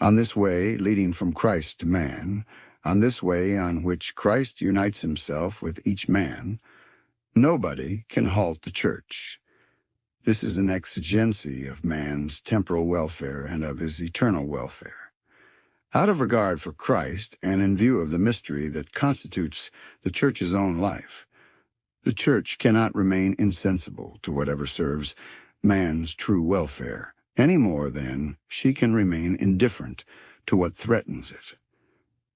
On this way leading from Christ to man, on this way on which Christ unites himself with each man, nobody can halt the church. This is an exigency of man's temporal welfare and of his eternal welfare. Out of regard for Christ and in view of the mystery that constitutes the church's own life, the church cannot remain insensible to whatever serves man's true welfare, any more than she can remain indifferent to what threatens it.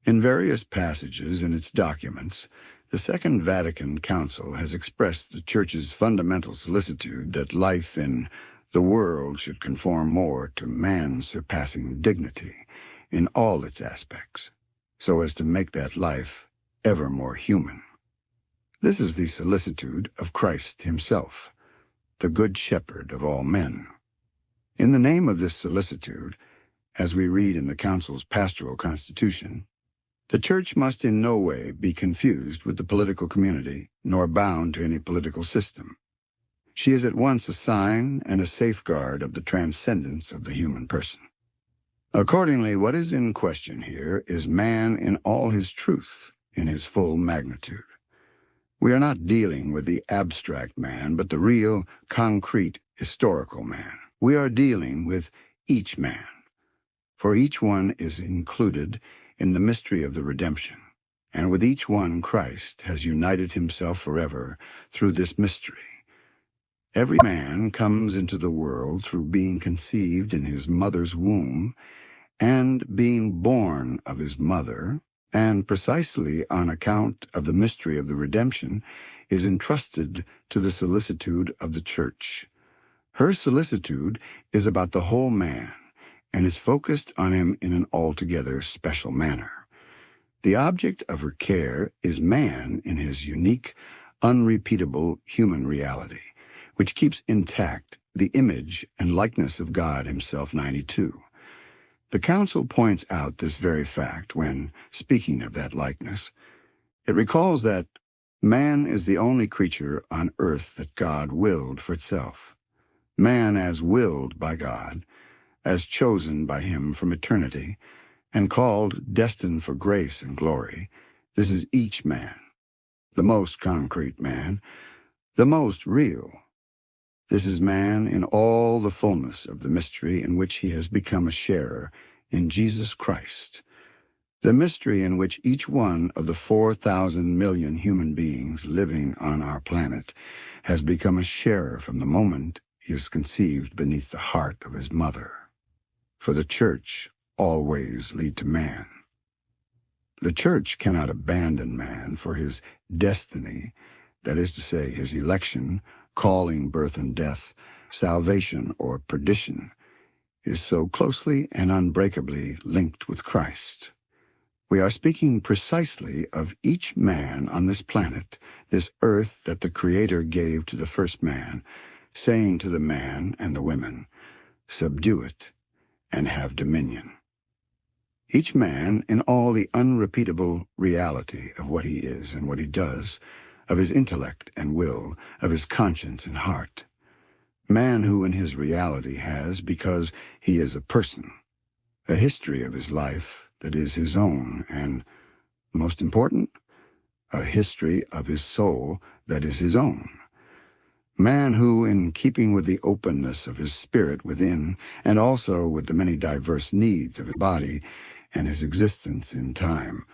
In various passages in its documents, the Second Vatican Council has expressed the Church's fundamental solicitude that life in the world should conform more to man's surpassing dignity in all its aspects, so as to make that life ever more human. This is the solicitude of Christ himself, the Good Shepherd of all men. In the name of this solicitude, as we read in the Council's pastoral constitution, the Church must in no way be confused with the political community, nor bound to any political system. She is at once a sign and a safeguard of the transcendence of the human person. Accordingly, what is in question here is man in all his truth, in his full magnitude. We are not dealing with the abstract man, but the real, concrete, historical man. We are dealing with each man, for each one is included in the mystery of the redemption, and with each one Christ has united himself forever through this mystery. Every man comes into the world through being conceived in his mother's womb and being born of his mother, and precisely on account of the mystery of the redemption is entrusted to the solicitude of the Church. Her solicitude is about the whole man, and is focused on him in an altogether special manner. The object of her care is man in his unique, unrepeatable human reality, which keeps intact the image and likeness of God himself 92. The Council points out this very fact when, speaking of that likeness, it recalls that man is the only creature on earth that God willed for itself. Man as willed by God, as chosen by him from eternity, and called, destined for grace and glory, this is each man, the most concrete man, the most real. This is man in all the fullness of the mystery in which he has become a sharer in Jesus Christ, the mystery in which each one of the 4,000 million human beings living on our planet has become a sharer from the moment he is conceived beneath the heart of his mother. For the Church always lead to man. The Church cannot abandon man for his destiny, that is to say, his election, calling, birth, and death, salvation, or perdition, is so closely and unbreakably linked with Christ. We are speaking precisely of each man on this planet, this earth that the Creator gave to the first man, saying to the man and the women, "Subdue it and have dominion." Each man in all the unrepeatable reality of what he is and what he does, of his intellect and will, of his conscience and heart. Man who in his reality has, because he is a person, a history of his life that is his own, and, most important, a history of his soul that is his own. Man who, in keeping with the openness of his spirit within, and also with the many diverse needs of his body and his existence in time,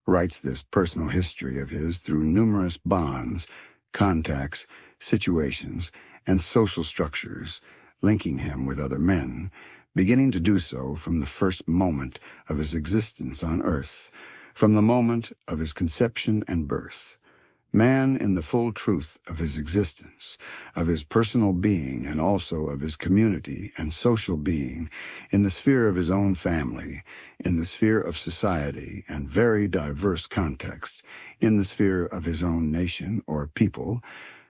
writes this personal history of his through numerous bonds, contacts, situations, and social structures, linking him with other men, beginning to do so from the first moment of his existence on earth, from the moment of his conception and birth. Man in the full truth of his existence, of his personal being, and also of his community and social being, in the sphere of his own family, in the sphere of society and very diverse contexts, in the sphere of his own nation or people,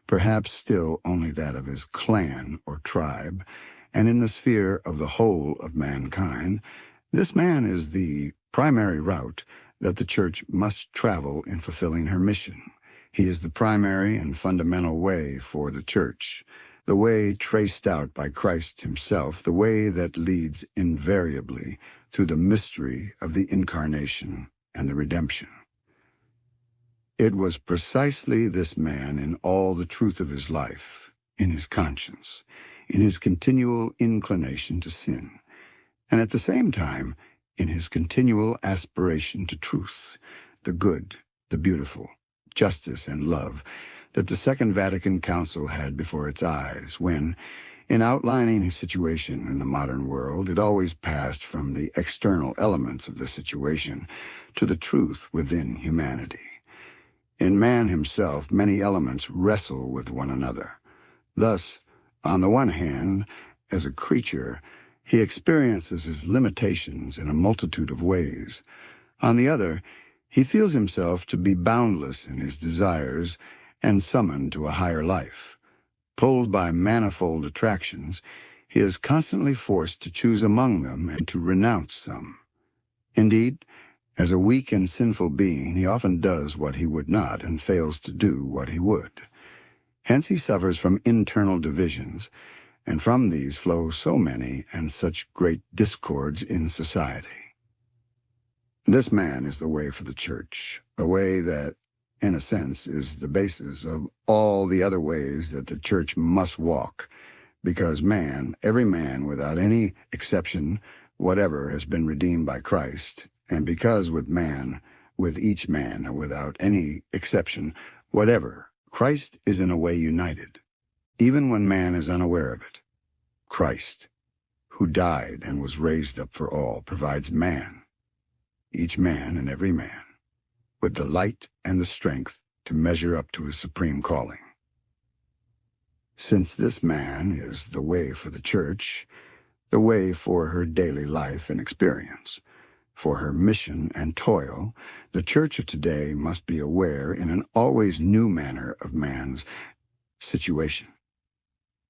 perhaps still only that of his clan or tribe, and in the sphere of the whole of mankind, this man is the primary route that the Church must travel in fulfilling her mission. He is the primary and fundamental way for the Church, the way traced out by Christ himself, the way that leads invariably through the mystery of the Incarnation and the redemption. It was precisely this man in all the truth of his life, in his conscience, in his continual inclination to sin, and at the same time in his continual aspiration to truth, the good, the beautiful, justice and love, that the Second Vatican Council had before its eyes when, in outlining his situation in the modern world, it always passed from the external elements of the situation to the truth within humanity. In man himself, many elements wrestle with one another. Thus, on the one hand, as a creature, he experiences his limitations in a multitude of ways. On the other, he feels himself to be boundless in his desires and summoned to a higher life. Pulled by manifold attractions, he is constantly forced to choose among them and to renounce some. Indeed, as a weak and sinful being, he often does what he would not and fails to do what he would. Hence he suffers from internal divisions, and from these flow so many and such great discords in society. This man is the way for the church, a way that, in a sense, is the basis of all the other ways that the church must walk, because man, every man without any exception, whatever, has been redeemed by Christ, and because with each man, without any exception, whatever, Christ is in a way united, even when man is unaware of it. Christ, who died and was raised up for all, provides man, each man and every man, with the light and the strength to measure up to his supreme calling. Since this man is the way for the church, the way for her daily life and experience, for her mission and toil, the church of today must be aware in an always new manner of man's situation.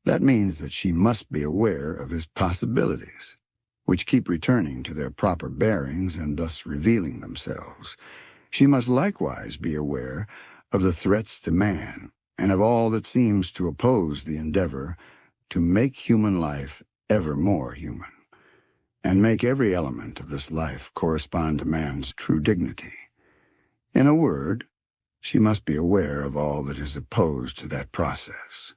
That means that she must be aware of his possibilities, which keep returning to their proper bearings and thus revealing themselves. She must likewise be aware of the threats to man and of all that seems to oppose the endeavor to make human life ever more human, and make every element of this life correspond to man's true dignity. In a word, she must be aware of all that is opposed to that process.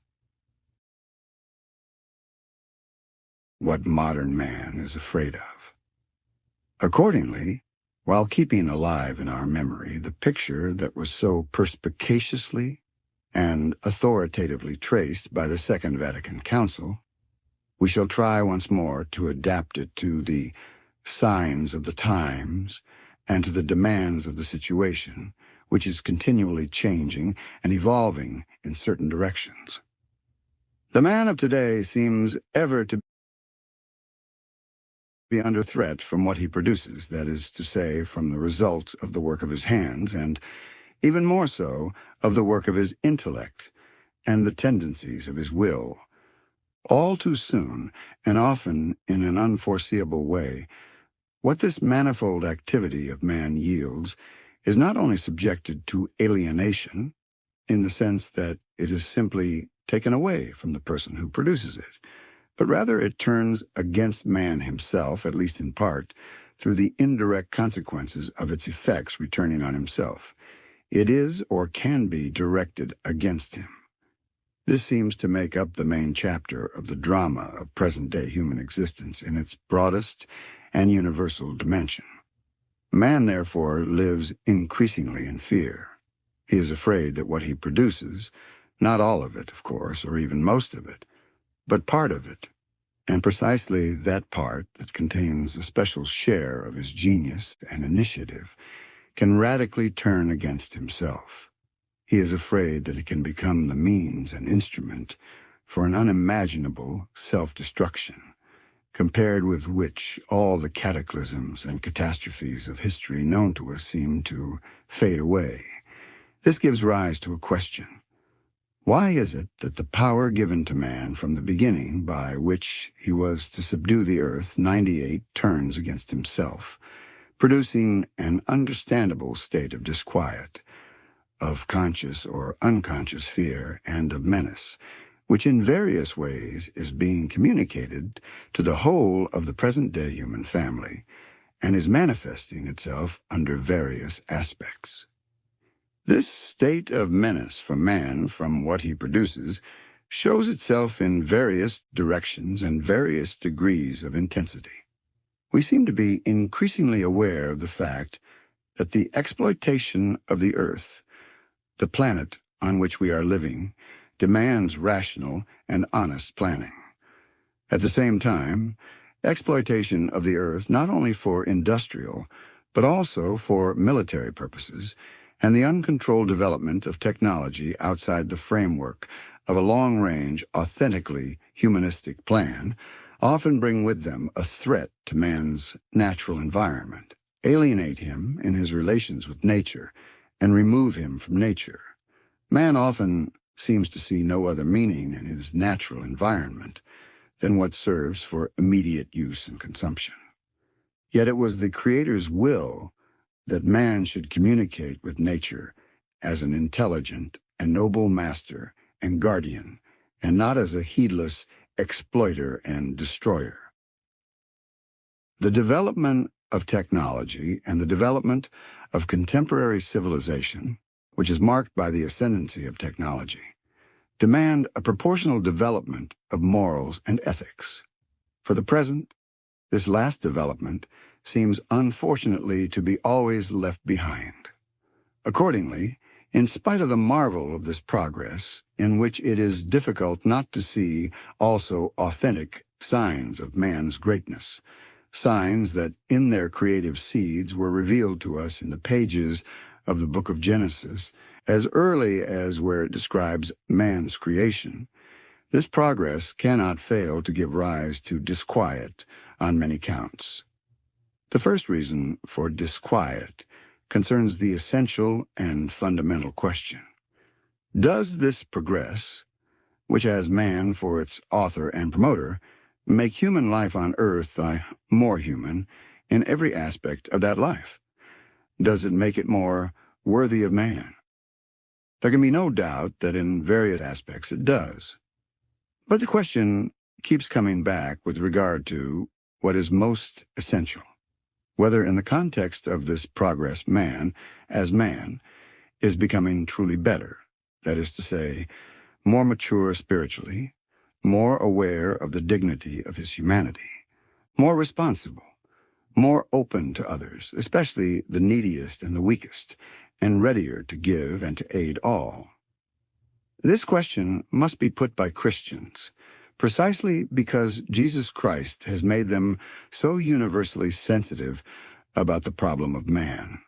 What modern man is afraid of. Accordingly, while keeping alive in our memory the picture that was so perspicaciously and authoritatively traced by the Second Vatican Council, we shall try once more to adapt it to the signs of the times and to the demands of the situation, which is continually changing and evolving in certain directions. The man of today seems ever to be under threat from what he produces, that is to say, from the result of the work of his hands, and even more so, of the work of his intellect and the tendencies of his will. All too soon, and often in an unforeseeable way, what this manifold activity of man yields is not only subjected to alienation, in the sense that it is simply taken away from the person who produces it, but rather it turns against man himself, at least in part, through the indirect consequences of its effects returning on himself. It is or can be directed against him. This seems to make up the main chapter of the drama of present-day human existence in its broadest and universal dimension. Man, therefore, lives increasingly in fear. He is afraid that what he produces, not all of it, of course, or even most of it, but part of it, and precisely that part that contains a special share of his genius and initiative, can radically turn against himself. He is afraid that it can become the means and instrument for an unimaginable self-destruction, compared with which all the cataclysms and catastrophes of history known to us seem to fade away. This gives rise to a question. Why is it that the power given to man from the beginning, by which he was to subdue the earth, 98, turns against himself, producing an understandable state of disquiet, of conscious or unconscious fear, and of menace, which in various ways is being communicated to the whole of the present-day human family, and is manifesting itself under various aspects. This state of menace for man from what he produces shows itself in various directions and various degrees of intensity. We seem to be increasingly aware of the fact that the exploitation of the earth, the planet on which we are living, demands rational and honest planning. At the same time, exploitation of the earth not only for industrial, but also for military purposes, and the uncontrolled development of technology outside the framework of a long-range, authentically humanistic plan, often bring with them a threat to man's natural environment, alienate him in his relations with nature, and remove him from nature. Man often seems to see no other meaning in his natural environment than what serves for immediate use and consumption. Yet it was the Creator's will that man should communicate with nature as an intelligent and noble master and guardian, and not as a heedless exploiter and destroyer. The development of technology and the development of contemporary civilization, which is marked by the ascendancy of technology, demand a proportional development of morals and ethics. For the present, this last development seems unfortunately to be always left behind. Accordingly, in spite of the marvel of this progress, in which it is difficult not to see also authentic signs of man's greatness, signs that in their creative seeds were revealed to us in the pages of the book of Genesis, as early as where it describes man's creation, this progress cannot fail to give rise to disquiet on many counts. The first reason for disquiet concerns the essential and fundamental question. Does this progress, which has man for its author and promoter, make human life on earth more human in every aspect of that life? Does it make it more worthy of man? There can be no doubt that in various aspects it does. But the question keeps coming back with regard to what is most essential, whether in the context of this progress man, as man, is becoming truly better, that is to say, more mature spiritually, more aware of the dignity of his humanity, more responsible, more open to others, especially the neediest and the weakest, and readier to give and to aid all. This question must be put by Christians, precisely because Jesus Christ has made them so universally sensitive about the problem of man.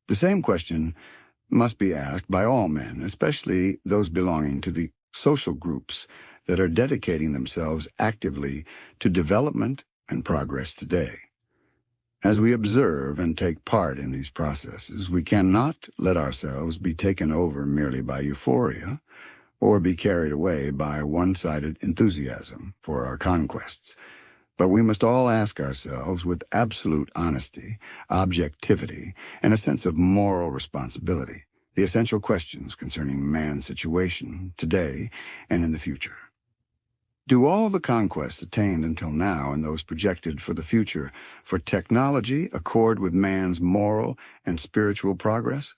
The same question must be asked by all men, especially those belonging to the social groups that are dedicating themselves actively to development and progress today. As we observe and take part in these processes, we cannot let ourselves be taken over merely by euphoria or be carried away by one-sided enthusiasm for our conquests. But we must all ask ourselves with absolute honesty, objectivity, and a sense of moral responsibility the essential questions concerning man's situation today and in the future. Do all the conquests attained until now and those projected for the future for technology accord with man's moral and spiritual progress?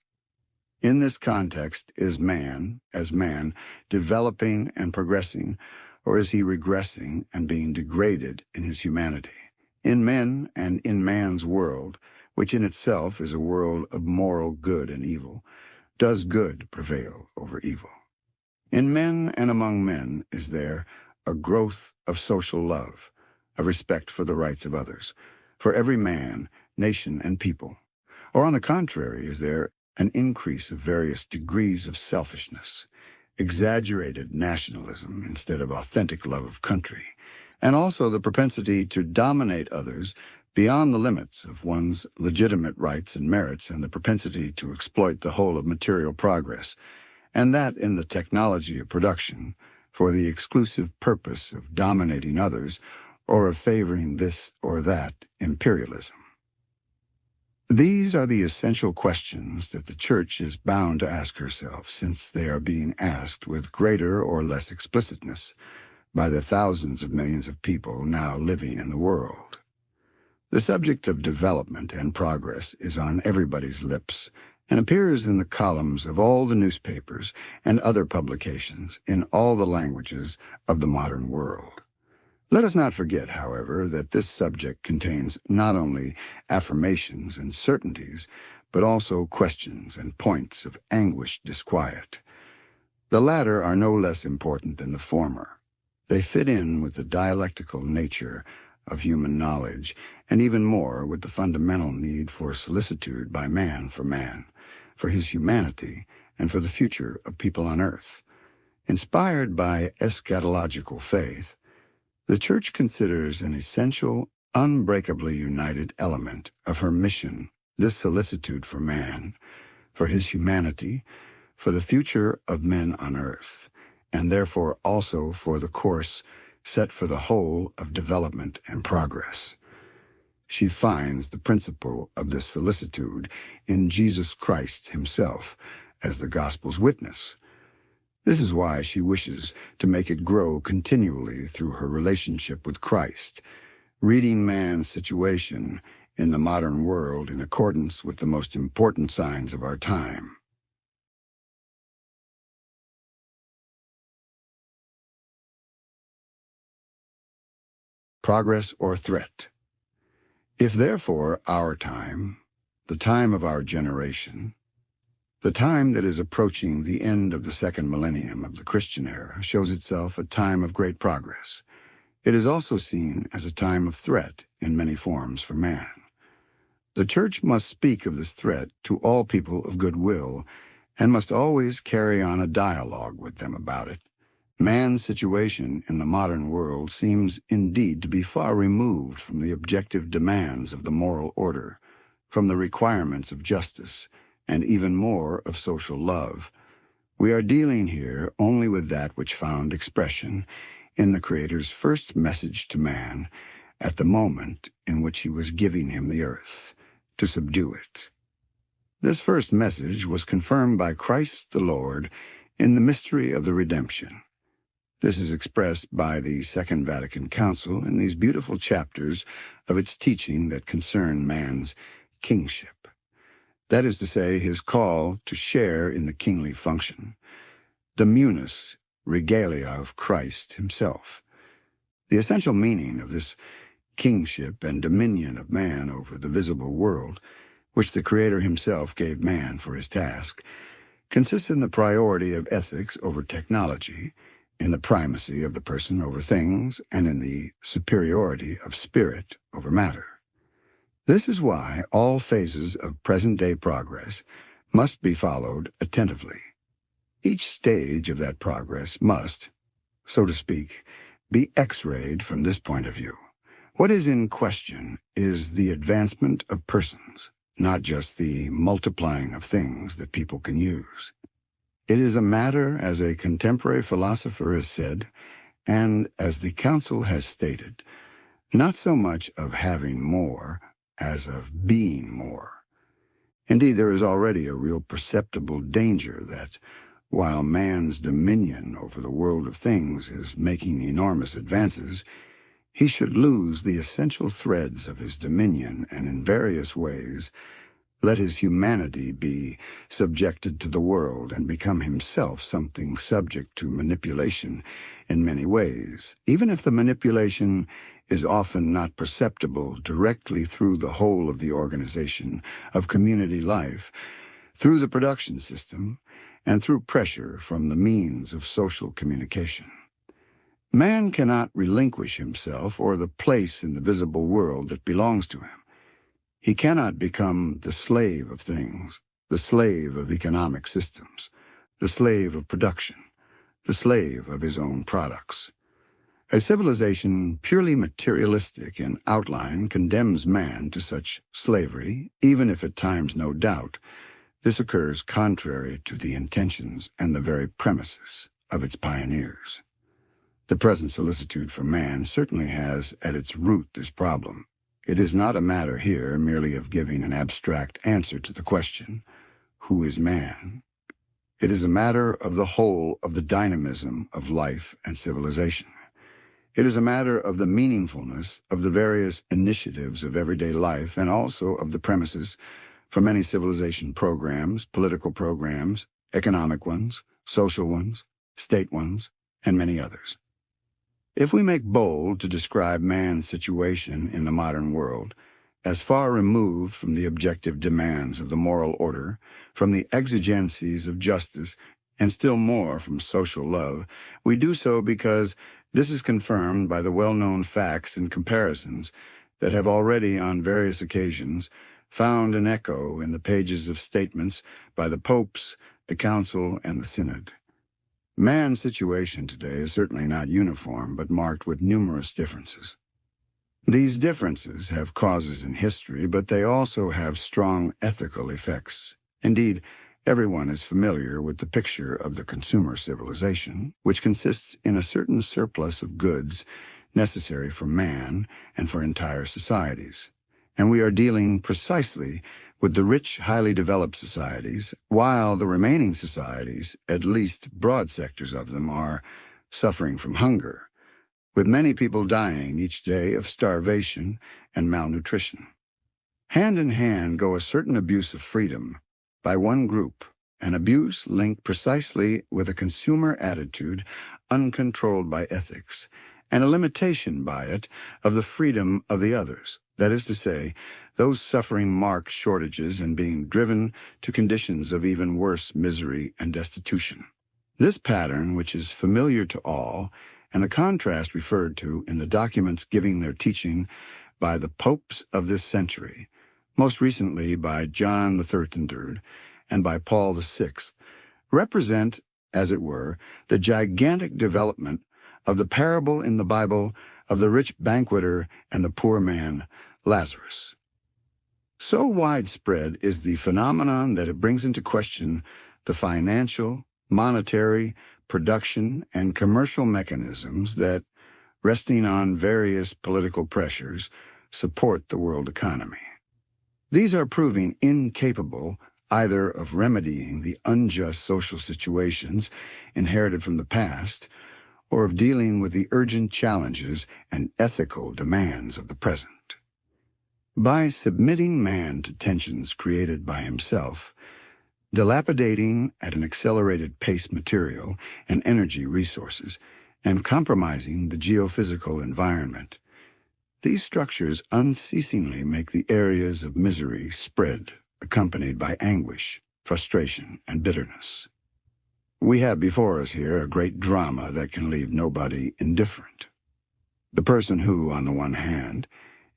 In this context, is man, as man, developing and progressing, or is he regressing and being degraded in his humanity? In men and in man's world, which in itself is a world of moral good and evil, does good prevail over evil? In men and among men is there a growth of social love, of respect for the rights of others, for every man, nation, and people? Or on the contrary, is there an increase of various degrees of selfishness, exaggerated nationalism instead of authentic love of country, and also the propensity to dominate others beyond the limits of one's legitimate rights and merits, and the propensity to exploit the whole of material progress, and that in the technology of production, for the exclusive purpose of dominating others or of favoring this or that imperialism? These are the essential questions that the Church is bound to ask herself, since they are being asked with greater or less explicitness by the thousands of millions of people now living in the world. The subject of development and progress is on everybody's lips and appears in the columns of all the newspapers and other publications in all the languages of the modern world. Let us not forget, however, that this subject contains not only affirmations and certainties, but also questions and points of anguished disquiet. The latter are no less important than the former. They fit in with the dialectical nature of human knowledge, and even more with the fundamental need for solicitude by man, for his humanity, and for the future of people on earth. Inspired by eschatological faith, the Church considers an essential, unbreakably united element of her mission this solicitude for man, for his humanity, for the future of men on earth, and therefore also for the course set for the whole of development and progress. She finds the principle of this solicitude in Jesus Christ himself as the gospel's witness. This is why she wishes to make it grow continually through her relationship with Christ, reading man's situation in the modern world in accordance with the most important signs of our time. Progress or threat. If therefore our time, the time of our generation, the time that is approaching the end of the second millennium of the Christian era shows itself a time of great progress, it is also seen as a time of threat in many forms for man. The Church must speak of this threat to all people of good will and must always carry on a dialogue with them about it. Man's situation in the modern world seems indeed to be far removed from the objective demands of the moral order, from the requirements of justice, and even more of social love. We are dealing here only with that which found expression in the Creator's first message to man at the moment in which he was giving him the earth, to subdue it. This first message was confirmed by Christ the Lord in the mystery of the redemption. This is expressed by the Second Vatican Council in these beautiful chapters of its teaching that concern man's kingship. That is to say, his call to share in the kingly function, the munus regalia of Christ himself. The essential meaning of this kingship and dominion of man over the visible world, which the Creator himself gave man for his task, consists in the priority of ethics over technology, in the primacy of the person over things, and in the superiority of spirit over matter. This is why all phases of present-day progress must be followed attentively. Each stage of that progress must, so to speak, be x-rayed from this point of view. What is in question is the advancement of persons, not just the multiplying of things that people can use. It is a matter, as a contemporary philosopher has said, and as the Council has stated, not so much of having more as of being more. Indeed, there is already a real perceptible danger that, while man's dominion over the world of things is making enormous advances, he should lose the essential threads of his dominion and in various ways let his humanity be subjected to the world and become himself something subject to manipulation in many ways, even if the manipulation is often not perceptible directly through the whole of the organization of community life, through the production system, and through pressure from the means of social communication. Man cannot relinquish himself or the place in the visible world that belongs to him. He cannot become the slave of things, the slave of economic systems, the slave of production, the slave of his own products. A civilization purely materialistic in outline condemns man to such slavery, even if at times, no doubt, this occurs contrary to the intentions and the very premises of its pioneers. The present solicitude for man certainly has at its root this problem. It is not a matter here merely of giving an abstract answer to the question, who is man? It is a matter of the whole of the dynamism of life and civilization. It is a matter of the meaningfulness of the various initiatives of everyday life and also of the premises for many civilization programs, political programs, economic ones, social ones, state ones, and many others. If we make bold to describe man's situation in the modern world as far removed from the objective demands of the moral order, from the exigencies of justice, and still more from social love, we do so because this is confirmed by the well-known facts and comparisons that have already on various occasions found an echo in the pages of statements by the popes, the council, and the synod. Man's situation today is certainly not uniform, but marked with numerous differences. These differences have causes in history, but they also have strong ethical effects. Indeed, everyone is familiar with the picture of the consumer civilization, which consists in a certain surplus of goods necessary for man and for entire societies. And we are dealing precisely with the rich, highly developed societies, while the remaining societies, at least broad sectors of them, are suffering from hunger, with many people dying each day of starvation and malnutrition. Hand in hand go a certain abuse of freedom by one group, an abuse linked precisely with a consumer attitude uncontrolled by ethics, and a limitation by it of the freedom of the others, that is to say, those suffering marked shortages and being driven to conditions of even worse misery and destitution. This pattern, which is familiar to all, and the contrast referred to in the documents giving their teaching by the popes of this century, most recently by John XIII and by Paul VI, represent, as it were, the gigantic development of the parable in the Bible of the rich banqueter and the poor man, Lazarus. So widespread is the phenomenon that it brings into question the financial, monetary, production, and commercial mechanisms that, resting on various political pressures, support the world economy. These are proving incapable either of remedying the unjust social situations inherited from the past, or of dealing with the urgent challenges and ethical demands of the present. By submitting man to tensions created by himself, dilapidating at an accelerated pace material and energy resources, and compromising the geophysical environment, these structures unceasingly make the areas of misery spread, accompanied by anguish, frustration, and bitterness. We have before us here a great drama that can leave nobody indifferent. The person who, on the one hand,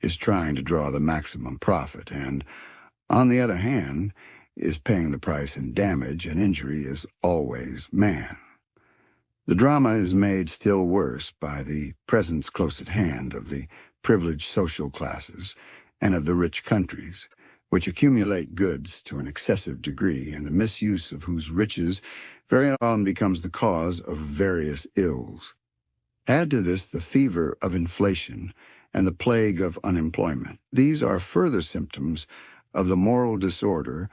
is trying to draw the maximum profit and, on the other hand, is paying the price in damage and injury is always man. The drama is made still worse by the presence close at hand of the privileged social classes and of the rich countries, which accumulate goods to an excessive degree and the misuse of whose riches very often becomes the cause of various ills. Add to this the fever of inflation and the plague of unemployment. These are further symptoms of the moral disorder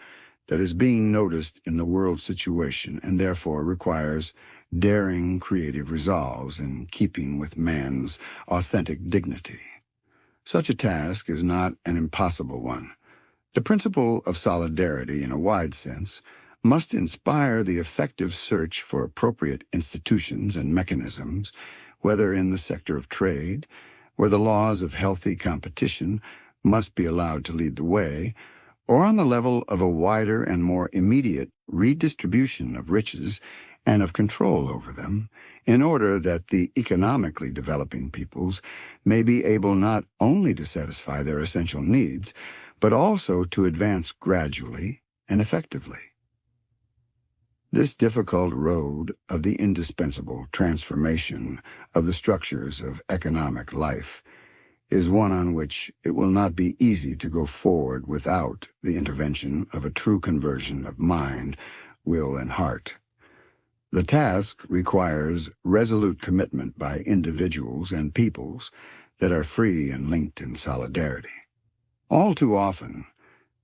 that is being noticed in the world situation and therefore requires daring, creative resolves in keeping with man's authentic dignity. Such a task is not an impossible one. The principle of solidarity, in a wide sense, must inspire the effective search for appropriate institutions and mechanisms, whether in the sector of trade, where the laws of healthy competition must be allowed to lead the way, or on the level of a wider and more immediate redistribution of riches and of control over them, in order that the economically developing peoples may be able not only to satisfy their essential needs, but also to advance gradually and effectively. This difficult road of the indispensable transformation of the structures of economic life is one on which it will not be easy to go forward without the intervention of a true conversion of mind, will, and heart. The task requires resolute commitment by individuals and peoples that are free and linked in solidarity. All too often,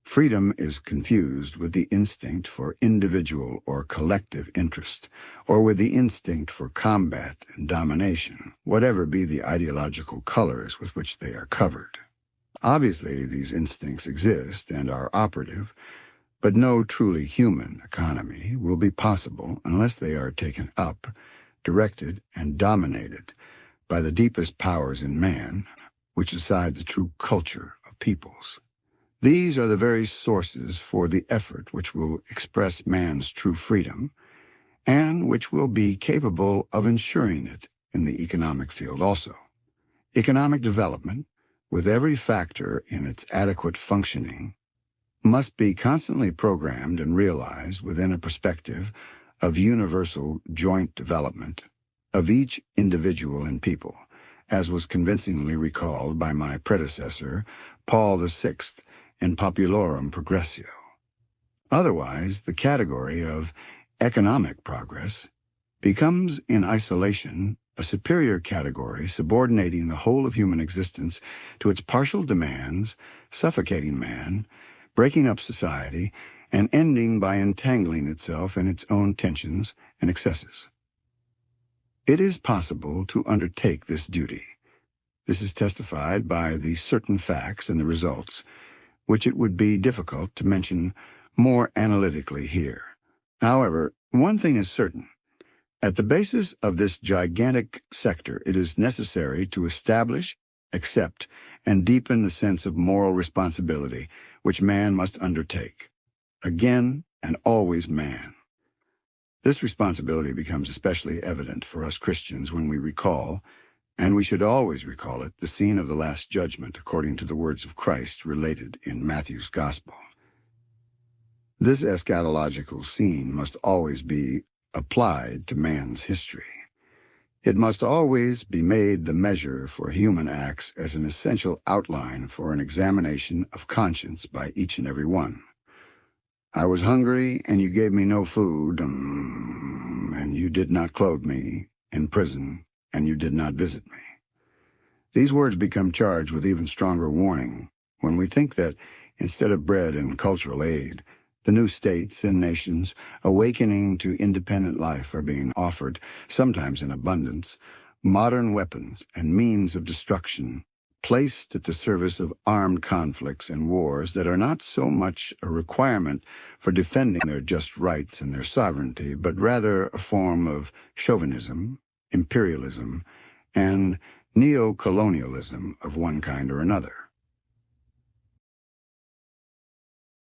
Freedom is confused with the instinct for individual or collective interest, or with the instinct for combat and domination, whatever be the ideological colors with which they are covered. Obviously, these instincts exist and are operative, but no truly human economy will be possible unless they are taken up, directed, and dominated by the deepest powers in man, which decide the true culture of peoples. These are the very sources for the effort which will express man's true freedom, and which will be capable of ensuring it in the economic field also. Economic development, with every factor in its adequate functioning, must be constantly programmed and realized within a perspective of universal joint development of each individual and people, as was convincingly recalled by my predecessor, Paul VI, in Populorum Progressio. Otherwise, the category of economic progress becomes in isolation a superior category subordinating the whole of human existence to its partial demands, suffocating man, breaking up society, and ending by entangling itself in its own tensions and excesses. It is possible to undertake this duty. This is testified by the certain facts and the results, which it would be difficult to mention more analytically here. However, one thing is certain. At the basis of this gigantic sector, it is necessary to establish, accept, and deepen the sense of moral responsibility which man must undertake. Again and always man. This responsibility becomes especially evident for us Christians when we recall, and we should always recall it, the scene of the Last Judgment according to the words of Christ related in Matthew's Gospel. This eschatological scene must always be applied to man's history. It must always be made the measure for human acts as an essential outline for an examination of conscience by each and every one. I was hungry, and you gave me no food, and you did not clothe me, in prison, and you did not visit me. These words become charged with even stronger warning when we think that, instead of bread and cultural aid, the new states and nations awakening to independent life are being offered, sometimes in abundance, modern weapons and means of destruction placed at the service of armed conflicts and wars that are not so much a requirement for defending their just rights and their sovereignty, but rather a form of chauvinism, imperialism, and neo-colonialism of one kind or another.